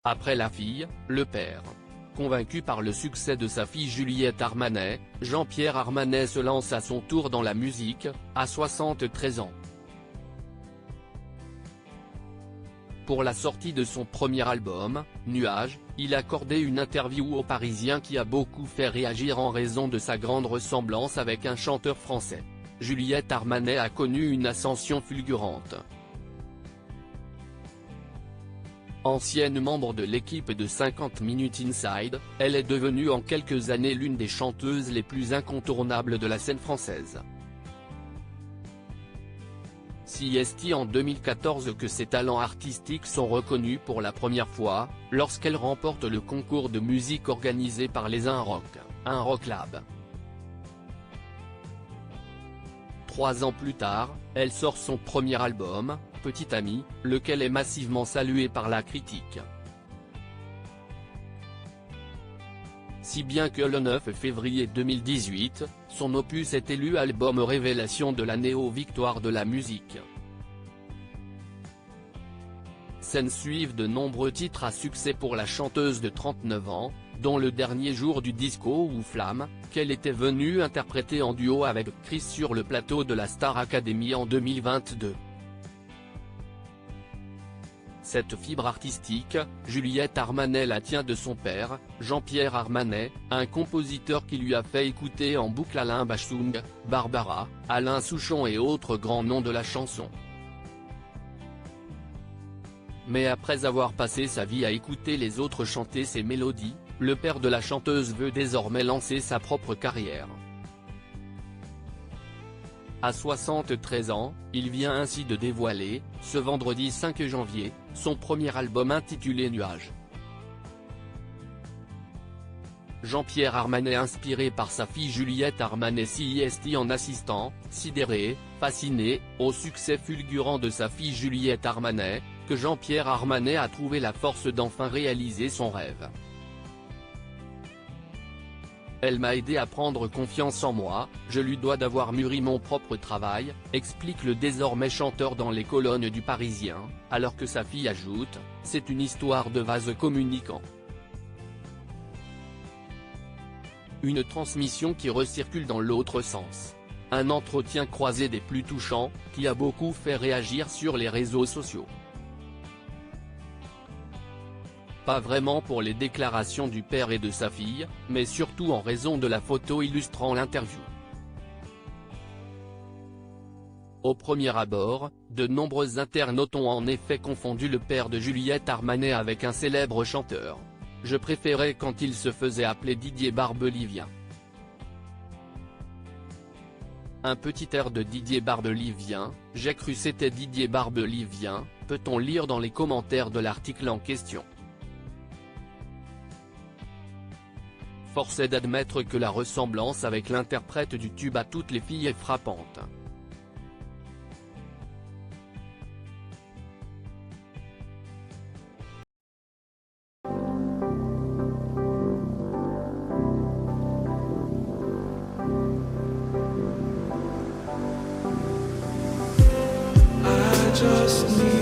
Après la fille, le père. Convaincu par le succès de sa fille Juliette Armanet, Jean-Pierre Armanet se lance à son tour dans la musique, à 73 ans. Pour la sortie de son premier album, Nuages, il accordait une interview au Parisien qui a beaucoup fait réagir en raison de sa grande ressemblance avec un chanteur français. Juliette Armanet a connu une ascension fulgurante. Ancienne membre de l'équipe de 50 Minutes Inside, elle est devenue en quelques années l'une des chanteuses les plus incontournables de la scène française. Si est en 2014 que ses talents artistiques sont reconnus pour la première fois, lorsqu'elle remporte le concours de musique organisé par les Un Rock Lab. 3 ans plus tard, elle sort son premier album, Petit Ami, lequel est massivement salué par la critique. Si bien que le 9 février 2018, son opus est élu album révélation de l'année aux Victoires de la musique. S'en suivent de nombreux titres à succès pour la chanteuse de 39 ans, dont Le Dernier Jour du Disco ou Flamme, qu'elle était venue interpréter en duo avec Chris sur le plateau de la Star Academy en 2022. Cette fibre artistique, Juliette Armanet la tient de son père, Jean-Pierre Armanet, un compositeur qui lui a fait écouter en boucle Alain Bachung, Barbara, Alain Souchon et autres grands noms de la chanson. Mais après avoir passé sa vie à écouter les autres chanter ses mélodies, le père de la chanteuse veut désormais lancer sa propre carrière. À 73 ans, il vient ainsi de dévoiler, ce vendredi 5 janvier, son premier album intitulé Nuages. Jean-Pierre Armanet inspiré par sa fille Juliette Armanet s'y est en assistant, sidéré, fasciné, au succès fulgurant de sa fille Juliette Armanet, que Jean-Pierre Armanet a trouvé la force d'enfin réaliser son rêve. Elle m'a aidé à prendre confiance en moi, je lui dois d'avoir mûri mon propre travail, explique le désormais chanteur dans les colonnes du Parisien, alors que sa fille ajoute, c'est une histoire de vase communicant. Une transmission qui recircule dans l'autre sens. Un entretien croisé des plus touchants, qui a beaucoup fait réagir sur les réseaux sociaux. Pas vraiment pour les déclarations du père et de sa fille, mais surtout en raison de la photo illustrant l'interview. Au premier abord, de nombreux internautes ont en effet confondu le père de Juliette Armanet avec un célèbre chanteur. Je préférais quand il se faisait appeler Didier Barbelivien. Un petit air de Didier Barbelivien, j'ai cru c'était Didier Barbelivien, peut-on lire dans les commentaires de l'article en question. Force est d'admettre que la ressemblance avec l'interprète du tube à toutes les filles est frappante. I just need